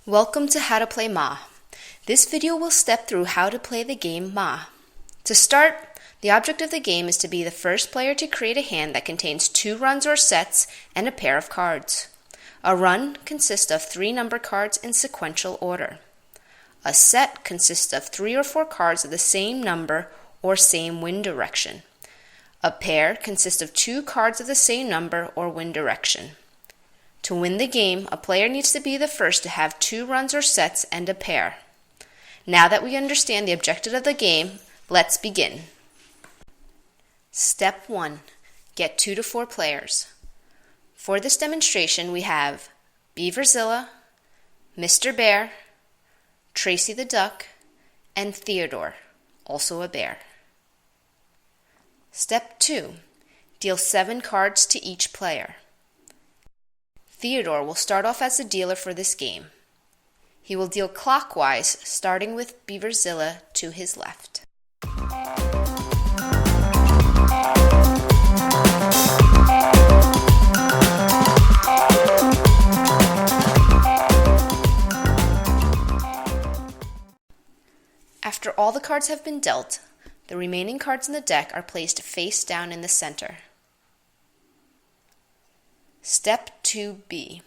Welcome to How to Play MAH. This video will step through how to play the game MAH. To start, the object of the game is to be the first player to create a hand that contains 2 runs or sets and a pair of cards. A run consists of 3 number cards in sequential order. A set consists of 3 or 4 cards of the same number or same wind direction. A pair consists of 2 cards of the same number or wind direction. To win the game, a player needs to be the first to have 2 runs or sets and a pair. Now that we understand the objective of the game, let's begin. Step 1. Get 2 to 4 players. For this demonstration, we have Beaverzilla, Mr. Bear, Tracy the Duck, and Theodore, also a bear. Step 2. Deal 7 cards to each player. Theodore will start off as the dealer for this game. He will deal clockwise, starting with Beaverzilla to his left. After all the cards have been dealt, the remaining cards in the deck are placed face down in the center. Step 2B.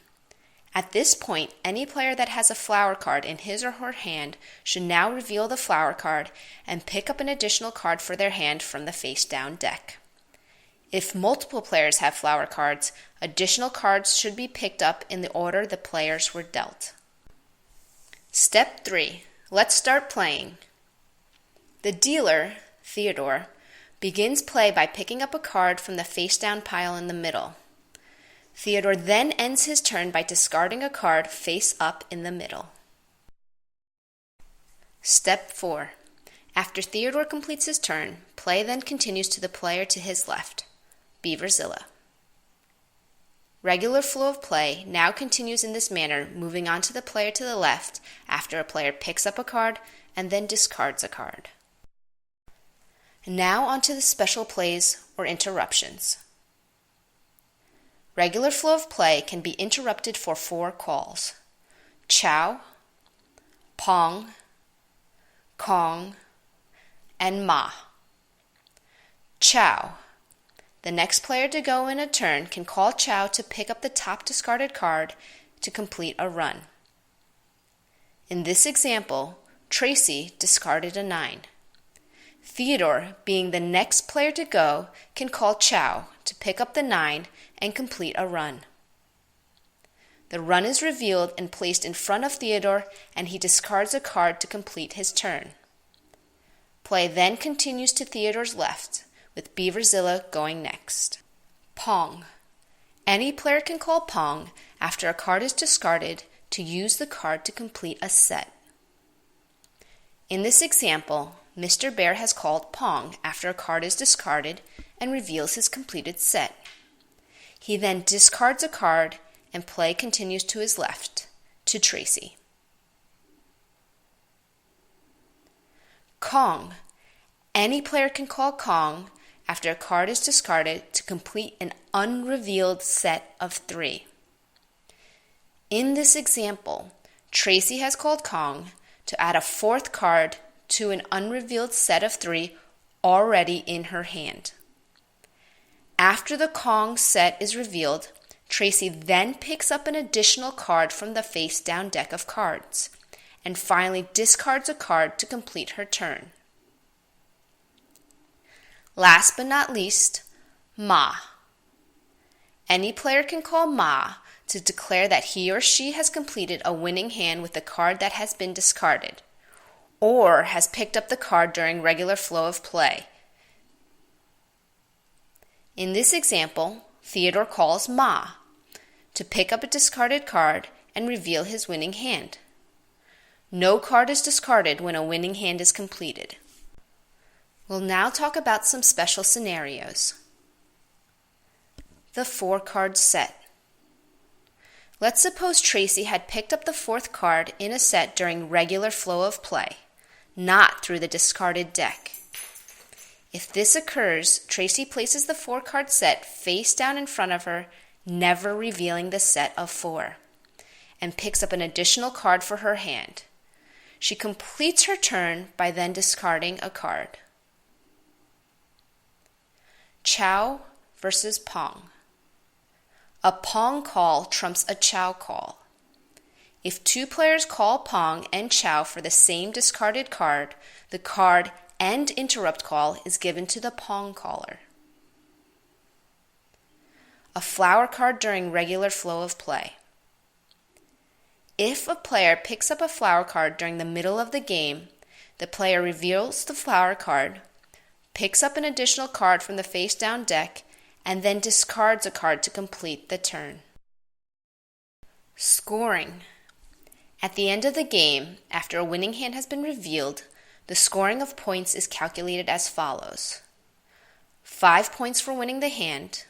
At this point, any player that has a flower card in his or her hand should now reveal the flower card and pick up an additional card for their hand from the face-down deck. If multiple players have flower cards, additional cards should be picked up in the order the players were dealt. Step 3. Let's start playing. The dealer, Theodore, begins play by picking up a card from the face-down pile in the middle. Theodore then ends his turn by discarding a card face up in the middle. Step 4. After Theodore completes his turn, play then continues to the player to his left, Beaverzilla. Regular flow of play now continues in this manner, moving on to the player to the left after a player picks up a card and then discards a card. Now on to the special plays or interruptions. Regular flow of play can be interrupted for 4 calls: chow, pong, kong, and ma. Chow. The next player to go in a turn can call chow to pick up the top discarded card to complete a run. In this example, Tracy discarded a 9. Theodore, being the next player to go, can call chow to pick up the 9 and complete a run. The run is revealed and placed in front of Theodore, and he discards a card to complete his turn. Play then continues to Theodore's left, with Beaverzilla going next. Pong. Any player can call pong after a card is discarded to use the card to complete a set. In this example, Mr. Bear has called pong after a card is discarded and reveals his completed set. He then discards a card and play continues to his left, to Tracy. Kong. Any player can call Kong after a card is discarded to complete an unrevealed set of 3. In this example, Tracy has called Kong to add a 4th card to an unrevealed set of 3 already in her hand. After the Kong set is revealed, Tracy then picks up an additional card from the face-down deck of cards, and finally discards a card to complete her turn. Last but not least, Ma. Any player can call Ma to declare that he or she has completed a winning hand with the card that has been discarded, or has picked up the card during regular flow of play. In this example, Theodore calls Ma to pick up a discarded card and reveal his winning hand. No card is discarded when a winning hand is completed. We'll now talk about some special scenarios. The 4-card set. Let's suppose Tracy had picked up the 4th card in a set during regular flow of play, not through the discarded deck. If this occurs, Tracy places the 4-card set face down in front of her, never revealing the set of 4. and picks up an additional card for her hand. She completes her turn by then discarding a card. Chow versus Pong. A Pong call trumps a Chow call. If two players call Pong and Chow for the same discarded card, the card and interrupt call is given to the Pong caller. A flower card during regular flow of play. If a player picks up a flower card during the middle of the game, the player reveals the flower card, picks up an additional card from the face-down deck, and then discards a card to complete the turn. Scoring. At the end of the game, after a winning hand has been revealed, the scoring of points is calculated as follows: 5 points for winning the hand,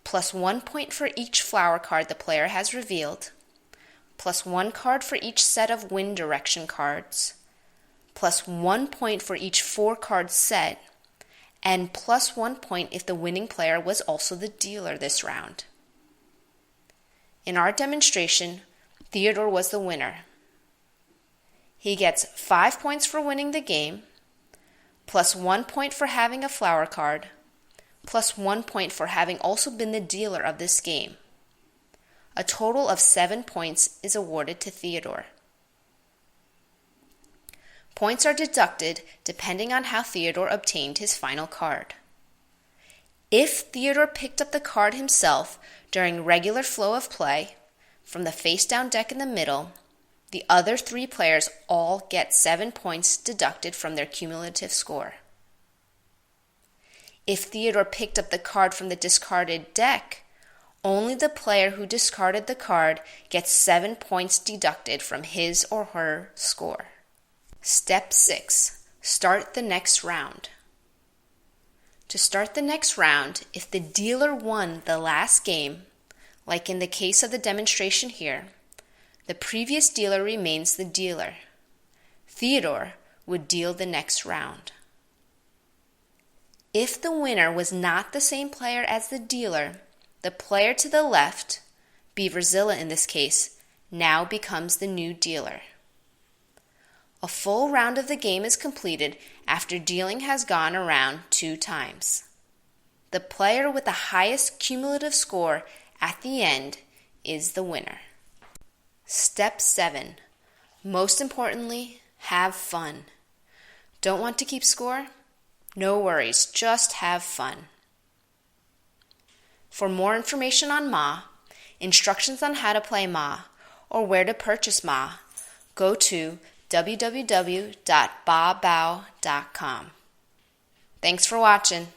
plus 1 point for each flower card the player has revealed, plus 1 card for each set of wind direction cards, plus 1 point for each 4-card set, and plus 1 point if the winning player was also the dealer this round. In our demonstration, Theodore was the winner. He gets 5 points for winning the game, plus 1 point for having a flower card, plus 1 point for having also been the dealer of this game. A total of 7 points is awarded to Theodore. Points are deducted depending on how Theodore obtained his final card. If Theodore picked up the card himself during regular flow of play, from the face-down deck in the middle, the other 3 players all get 7 points deducted from their cumulative score. If Theodore picked up the card from the discarded deck, only the player who discarded the card gets 7 points deducted from his or her score. Step 6. Start the next round. To start the next round, if the dealer won the last game, like in the case of the demonstration here, the previous dealer remains the dealer. Theodore would deal the next round. If the winner was not the same player as the dealer, the player to the left, Beaverzilla in this case, now becomes the new dealer. A full round of the game is completed after dealing has gone around 2 times. The player with the highest cumulative score at the end is the winner. Step 7. Most importantly, have fun. Don't want to keep score? No worries, just have fun. For more information on MAH, instructions on how to play MAH, or where to purchase MAH, go to www.babao.com. Thanks for watching.